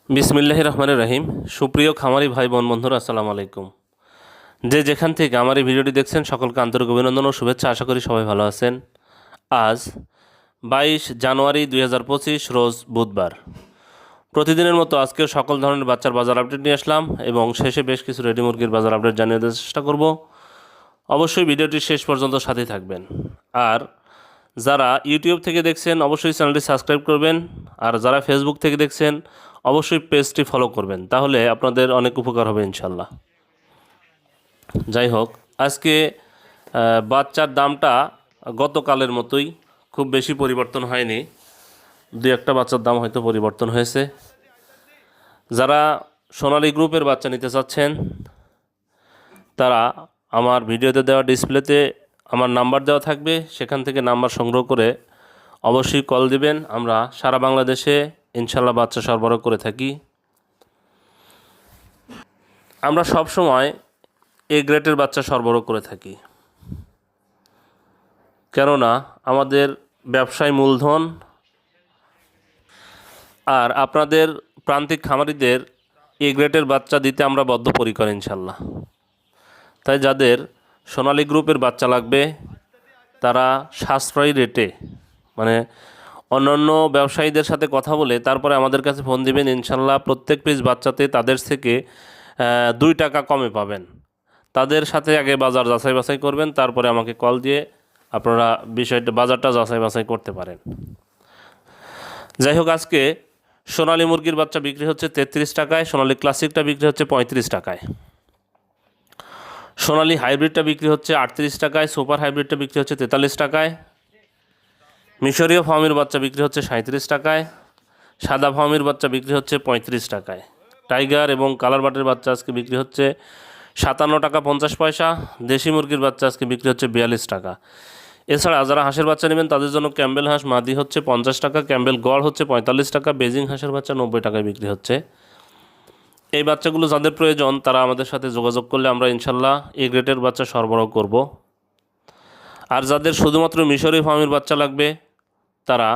বিসমিল্লাহির রহমানির রহিম। সুপ্রিয় খামারি ভাই বোন বন্ধুরা, আসসালামু আলাইকুম। যে যেখান থেকে আমার এই ভিডিওটি দেখছেন সকলকে আন্তরিক অভিনন্দন ও শুভেচ্ছা। আশা করি সবাই ভালো আছেন। আজ 22 জানুয়ারি 2025 রোজ বুধবার। প্রতিদিনের মতো আজকেও সকল ধরনের বাচ্চার বাজার আপডেট নিয়ে আসলাম এবং শেষে বেশ কিছু রেডি মুরগির বাজার আপডেট জানিয়ে দেওয়ার চেষ্টা করব। অবশ্যই ভিডিওটি শেষ পর্যন্ত সাথে থাকবেন। আর যারা ইউটিউব থেকে দেখছেন অবশ্যই চ্যানেলটি সাবস্ক্রাইব করবেন, আর যারা ফেসবুক থেকে দেখছেন অবশ্যই পেজটি ফলো করবেন, তাহলে আপনাদের অনেক উপকার হবে ইনশাল্লাহ। যাই হোক, আজকে বাচ্চার দামটা গতকালের মতোই, খুব বেশি পরিবর্তন হয়নি। দুই একটা বাচ্চার দাম হয়তো পরিবর্তন হয়েছে। যারা সোনালী গ্রুপের বাচ্চা নিতে চাচ্ছেন তারা আমার ভিডিওতে দেওয়া ডিসপ্লেতে আমার নাম্বার দেওয়া থাকবে, সেখান থেকে নাম্বার সংগ্রহ করে অবশ্যই কল দিবেন। আমরা সারা বাংলাদেশে ইনশাল্লাহ বাচ্চা সরবরাহ করে থাকি। আমরা সব সময় এ গ্রেডের বাচ্চা সরবরাহ করে থাকি, কেননা আমাদের ব্যবসায় মূলধন আর আপনাদের প্রান্তিক খামারিদের এ গ্রেডের বাচ্চা দিতে আমরা বদ্ধপরিকর ইনশাল্লাহ। তাই যাদের সোনালী গ্রুপের বাচ্চা লাগবে তারা সাশ্রয়ী রেটে, মানে অন্যান্য ব্যবসায়ীদের সাথে কথা বলে তারপরে আমাদের কাছে ফোন দিবেন। ইনশাল্লাহ প্রত্যেক পিস বাচ্চাতে তাদের থেকে 2 টাকা কমে পাবেন। তাদের সাথে আগে বাজার যাচাই বাছাই করবেন, তারপরে আমাকে কল দিয়ে আপনারা বিষয়টা বাজারটা যাচাই বাছাই করতে পারেন। যাই হোক, আজকে সোনালী মুরগির বাচ্চা বিক্রি হচ্ছে 33 টাকায়, সোনালী ক্লাসিকটা বিক্রি হচ্ছে 35 টাকায়, সোনালী হাইব্রিডটা বিক্রি হচ্ছে 38 টাকায়, সুপার হাইব্রিডটা বিক্রি হচ্ছে 43 টাকায়, মিশরীয় ফার্মের বাচ্চা বিক্রি হচ্ছে 37 টাকায়, সাদা ফার্মের বাচ্চা বিক্রি হচ্ছে 35 টাকায়, টাইগার এবং কালার বাটের বাচ্চা আজকে বিক্রি হচ্ছে 57 টাকা 50 পয়সা, দেশি মুরগির বাচ্চা আজকে বিক্রি হচ্ছে 42 টাকা। এছাড়া যারা হাঁসের বাচ্চা নেবেন তাদের জন্য ক্যাম্বেল হাঁস মাদি হচ্ছে 50 টাকা, ক্যাম্বেল গড় হচ্ছে 45 টাকা, বেজিং হাঁসের বাচ্চা 90 টাকায় বিক্রি হচ্ছে। এই বাচ্চাগুলো যাদের প্রয়োজন তারা আমাদের সাথে যোগাযোগ করলে আমরা ইনশাল্লাহ এই গ্রেডের বাচ্চা সরবরাহ করব। আর যাদের শুধুমাত্র মিশরি ফার্মের বাচ্চা লাগবে তারা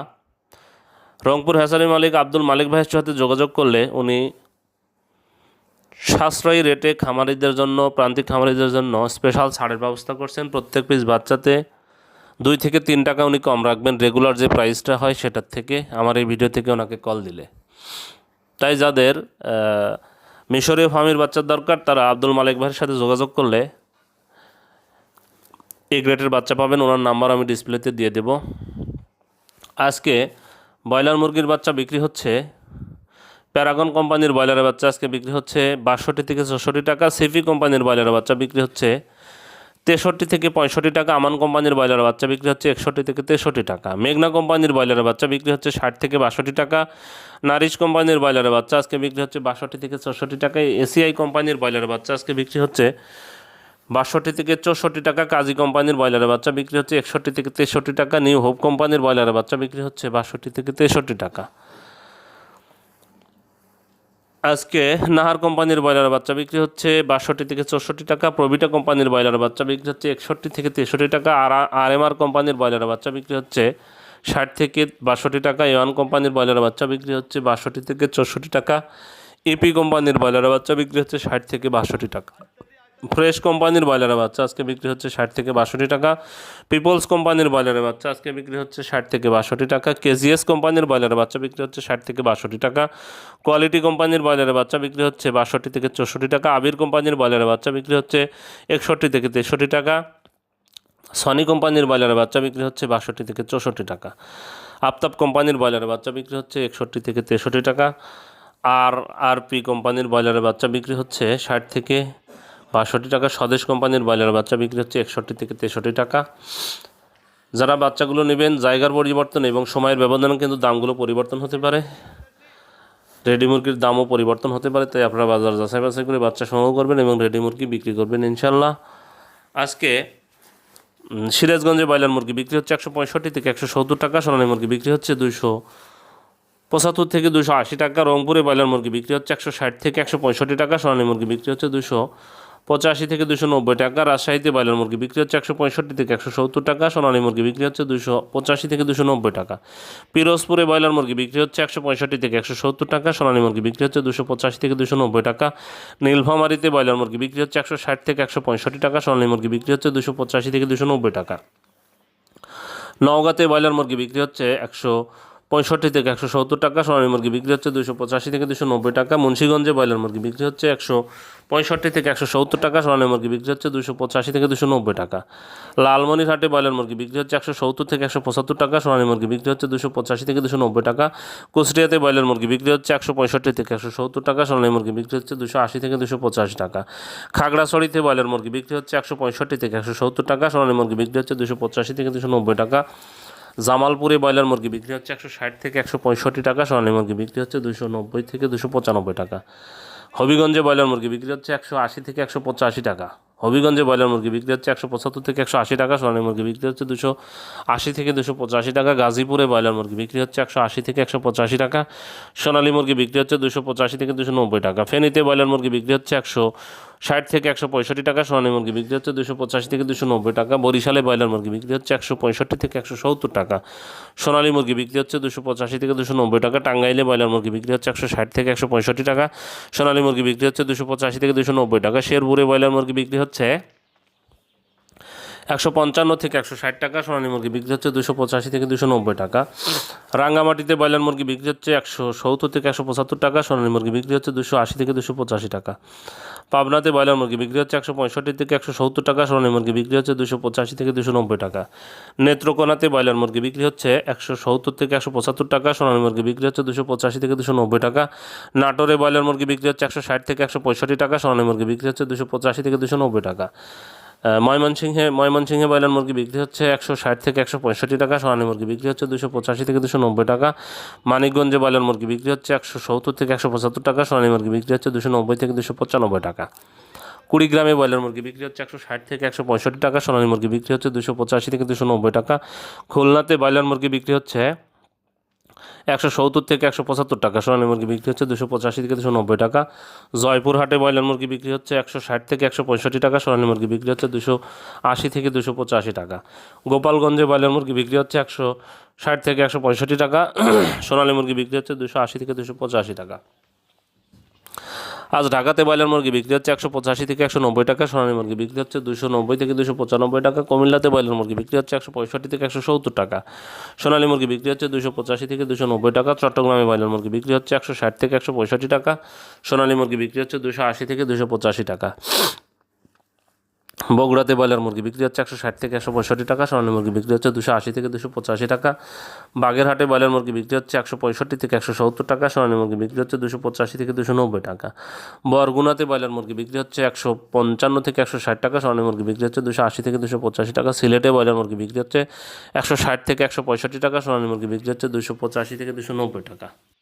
রংপুর হ্যাচারি মালিক আব্দুল মালিক ভাইয়ের সাথে যোগাযোগ করলে উনি সাশ্রয়ী রেটে খামারিদের জন্য, প্রান্তিক খামারিদের জন্য স্পেশাল ছাড়ের ব্যবস্থা করছেন। প্রত্যেক পিস বাচ্চাতে 2 থেকে 3 টাকা উনি কম রাখবেন রেগুলার যে প্রাইসটা হয় সেটার থেকে, আমার এই ভিডিও থেকে ওনাকে কল দিলে। তাই যাদের মিশরীয় ফার্মের বাচ্চার দরকার তারা আব্দুল মালিক ভাইয়ের সাথে যোগাযোগ করলে এই গ্রেডের বাচ্চা পাবেন। ওনার নাম্বার আমি ডিসপ্লেতে দিয়ে দেব। আজকে ব্রয়লার মুরগির বাচ্চা বিক্রি হচ্ছে, প্যারাগন কোম্পানির ব্রয়লারের বাচ্চা আজকে বিক্রি হচ্ছে 62 থেকে 64 টাকা, সিফি কোম্পানির ব্রয়লারের বাচ্চা বিক্রি হচ্ছে 63 থেকে 65 টাকা, আমান কোম্পানির ব্রয়লারের বাচ্চা বিক্রি হচ্ছে 61 থেকে 63 টাকা, মেঘনা কোম্পানির ব্রয়লারের বাচ্চা বিক্রি হচ্ছে 60 থেকে 62 টাকা, নারিশ কোম্পানির ব্রয়লারের বাচ্চা আজকে বিক্রি হচ্ছে 62 থেকে 64 টাকায়, এসিআই কোম্পানির ব্রয়লারের বাচ্চা আজকে বিক্রি হচ্ছে 62 থেকে 64 টাকা, কাজী কোম্পানির ব্রয়লারের বাচ্চা বিক্রি হচ্ছে 61 থেকে 63 টাকা, নিউ হোপ কোম্পানির ব্রয়লারের বাচ্চা বিক্রি হচ্ছে 62 থেকে 63 টাকা। আজকে নাহার কোম্পানির ব্রয়লারের বাচ্চা বিক্রি হচ্ছে 62 থেকে 64 টাকা, প্রবিটা কোম্পানির ব্রয়লারের বাচ্চা বিক্রি হচ্ছে 61 থেকে 63 টাকা, আর আরএমআর কোম্পানির ব্রয়লারের বাচ্চা বিক্রি হচ্ছে 60 থেকে 62 টাকা, এওয়ান কোম্পানির ব্রয়লারের বাচ্চা বিক্রি হচ্ছে 62 থেকে 64 টাকা, এপি কোম্পানির ব্রয়লারের বাচ্চা বিক্রি হচ্ছে 60 থেকে 62 টাকা, ফ্রেশ কোম্পানির ব্রয়লারের বাচ্চা আজকে বিক্রি হচ্ছে 60 থেকে 62 টাকা, পিপলস কোম্পানির ব্রয়লারের বাচ্চা আজকে বিক্রি হচ্ছে 60 থেকে 62 টাকা, কেজিএস কোম্পানির ব্রয়লারের বাচ্চা বিক্রি হচ্ছে 60 থেকে 62 টাকা, কোয়ালিটি কোম্পানির ব্রয়লারের বাচ্চা বিক্রি হচ্ছে 62 থেকে 64 টাকা, আবির কোম্পানির ব্রয়লারের বাচ্চা বিক্রি হচ্ছে 61 থেকে 63 টাকা, সনি কোম্পানির ব্রয়লারের বাচ্চা বিক্রি হচ্ছে 62 থেকে 64 টাকা, আফতাব কোম্পানির ব্রয়লারের বাচ্চা বিক্রি হচ্ছে 61 থেকে 63 টাকা, আরপি কোম্পানির ব্রয়লারের বাচ্চা বিক্রি হচ্ছে 60 থেকে 62 টাকা, স্বদেশ কোম্পানির ব্রয়লারের বাচ্চা বিক্রি হচ্ছে 61 থেকে 63 টাকা। যারা বাচ্চাগুলো নেবেন জায়গার পরিবর্তন এবং সময়ের ব্যবধানে কিন্তু দামগুলো পরিবর্তন হতে পারে, রেডি মুরগির দামও পরিবর্তন হতে পারে, তাই আপনারা বাজার যাচাই বাছাই করে বাচ্চা সংগ্রহ করবেন এবং রেডি মুরগি বিক্রি করবেন ইনশাল্লাহ। আজকে সিরাজগঞ্জে ব্রয়লার মুরগি বিক্রি হচ্ছে 165 থেকে 170 টাকা, সোনালী মুরগি বিক্রি হচ্ছে 275 থেকে 280 টাকা, রংপুরে ব্রয়লার মুরগি বিক্রি হচ্ছে 160 থেকে 165 টাকা, সোনালী মুরগি বিক্রি হচ্ছে 85 থেকে 290 টাকা। রাজশাহীতে ব্রয়লার মুরগি বিক্রি হচ্ছে 165 থেকে 170 টাকা। সোনালী মুরগি বিক্রি হচ্ছে 285 থেকে 290 টাকা। পিরোজপুরে ব্রয়লার মুরগি বিক্রি হচ্ছে 165 থেকে 170 টাকা। সোনালী মুরগি বিক্রি হচ্ছে 285 থেকে 290 টাকা। নীলফামারীতে ব্রয়লার মুরগি বিক্রি হচ্ছে 160 থেকে 165 টাকা। সোনালী মুরগি বিক্রি হচ্ছে 285 থেকে 290 টাকা। নওগাঁতে ব্রয়লার মুরগি বিক্রি হচ্ছে 165 থেকে 170 টাকা। সোনালী মুরগি বিক্রি হচ্ছে 285 থেকে 290 টাকা। মুন্সিগঞ্জে ব্রয়লার মুরগি বিক্রি হচ্ছে 165 থেকে 170 টাকা। সোনালী মুরগি বিক্রি হচ্ছে 285 থেকে 290 টাকা। লালমনিরহাটে ব্রয়লার মুরগি বিক্রি হচ্ছে 170 থেকে 175 টাকা। সোনালী মুরগি বিক্রি হচ্ছে 285 থেকে 290 টাকা। কুষ্টিয়াতে ব্রয়লার মুরগি বিক্রি হচ্ছে 165 থেকে 170 টাকা। সোনালী মুরগি বিক্রি হচ্ছে 280 থেকে 285 টাকা। খাগড়াছড়িতে ব্রয়লার মুরগি বিক্রি হচ্ছে 165 থেকে 170 টাকা। সোনালী মুরগি বিক্রি হচ্ছে 285 থেকে 290 টাকা। জামালপুরে ব্রয়লার মুরগি বিক্রি হচ্ছে 160 থেকে 165 টাকা। সোনালী মুরগি বিক্রি হচ্ছে 290 থেকে 295 টাকা। হবিগঞ্জে ব্রয়লার মুরগি বিক্রি হচ্ছে 180 থেকে 185 টাকা। হবিগঞ্জে ব্রয়লার মুরগি বিক্রি হচ্ছে 175 থেকে 180 টাকা। সোনালী মুরগি বিক্রি হচ্ছে 280 থেকে 285 টাকা। গাজীপুরে ব্রয়লার মুরগি বিক্রি হচ্ছে 180 থেকে 185 টাকা। সোনালী মুরগি বিক্রি হচ্ছে 285 থেকে 290 টাকা। ফেনীতে ব্রয়লার মুরগি বিক্রি হচ্ছে 160 থেকে 165 টাকা। সোনালী মুরগি বিক্রি হচ্ছে 285 থেকে 290 টাকা। বরিশালে ব্রয়লার মুরগি বিক্রি হচ্ছে 165 থেকে 170 টাকা। সোনালী মুরগি বিক্রি হচ্ছে 285 থেকে 290 টাকা। টাঙ্গাইলে ব্রয়লার মুরগি বিক্রি হচ্ছে 160 থেকে 165 টাকা। সোনালী মুরগি বিক্রি হচ্ছে 285 থেকে 290 টাকা। শেরপুরে ব্রয়লার মুরগি বিক্রি হচ্ছে 155 থেকে 160 টাকা। সোনালী মুরগি বিক্রি হচ্ছে 285 থেকে 290 টাকা। রাঙ্গামাটিতে ব্রয়লার মুরগি বিক্রি হচ্ছে 170 থেকে 175 টাকা। সোনালী মুরগি বিক্রি হচ্ছে 280 থেকে 285 টাকা। পাবনাতে ব্রয়লার মুরগি বিক্রি হচ্ছে 165 থেকে 170 টাকা। সোনালী মুরগি বিক্রি হচ্ছে 285 থেকে 290 টাকা। নেত্রকোনাতে ব্রয়লার মুরগি বিক্রি হচ্ছে 170 থেকে 175 টাকা। সোনালী মুরগি বিক্রি হচ্ছে 285 থেকে 290 টাকা। নাটোরে ব্রয়লার মুরগি বিক্রি হচ্ছে 160 থেকে 165 টাকা। সোনালী মুরগি বিক্রি হচ্ছে 285 থেকে 290 টাকা। ময়মনসিংহে ব্রয়লার মুরগি বিক্রি হচ্ছে 160 থেকে 165 টাকা। সোনালী মুরগি বিক্রি হচ্ছে 285 থেকে 290 টাকা। মানিকগঞ্জে ব্রয়লার মুরগি বিক্রি হচ্ছে 170 থেকে 175 টাকা। সোনালী মুরগি বিক্রি হচ্ছে 290 থেকে 295 টাকা। কুড়িগ্রামে ব্রয়লার মুরগি বিক্রি হচ্ছে 160 থেকে 165 টাকা। সোনালী মুরগি বিক্রি হচ্ছে 285 থেকে 290 টাকা। খুলনাতে ব্রয়লার মুরগি বিক্রি হচ্ছে 170 থেকে 175 টাকা। সোনালী মুরগি বিক্রি হচ্ছে 285 থেকে 290 টাকা। জয়পুরহাটে ব্রয়লার মুরগি বিক্রি হচ্ছে 160 থেকে 165 টাকা। সোনালী মুরগি বিক্রি হচ্ছে 280 থেকে 285 টাকা। গোপালগঞ্জে ব্রয়লার মুরগি বিক্রি হচ্ছে 160 থেকে 165 টাকা। সোনালী মুরগি বিক্রি হচ্ছে 280 থেকে 285 টাকা। আজ ঢাকাতে ব্রয়লার মুরগি বিক্রি হচ্ছে 185 থেকে 190 টাকা। সোনালী মুরগি বিক্রি হচ্ছে 290 থেকে 295 টাকা। কুমিল্লাতে ব্রয়লার মুরগি বিক্রি হচ্ছে 165 থেকে 170 টাকা। সোনালী মুরগি বিক্রি হচ্ছে 285 থেকে 290 টাকা। চট্টগ্রামে ব্রয়লার মুরগি বিক্রি হচ্ছে 160 থেকে 165 টাকা। সোনালী মুরগি বিক্রি হচ্ছে 280 থেকে 285 টাকা। বগুড়াতে ব্রয়লার মুরগি বিক্রি হচ্ছে 160 থেকে 165 টাকা। সোনালী মুরগি বিক্রি হচ্ছে 280 থেকে 285 টাকা। বাগেরহাটে ব্রয়লার মুরগি বিক্রি হচ্ছে 165 থেকে 170 টাকা। সোনালী মুরগি বিক্রি হচ্ছে 285 থেকে 290 টাকা। বরগুনাতে ব্রয়লার মুরগি বিক্রি হচ্ছে 155 থেকে 160 টাকা। সোনালী মুরগি বিক্রি হচ্ছে 280 থেকে 285 টাকা। সিলেটে ব্রয়লার মুরগি বিক্রি হচ্ছে 160 থেকে 165 টাকা। সোনালী মুরগি বিক্রি হচ্ছে 285 থেকে 290 টাকা।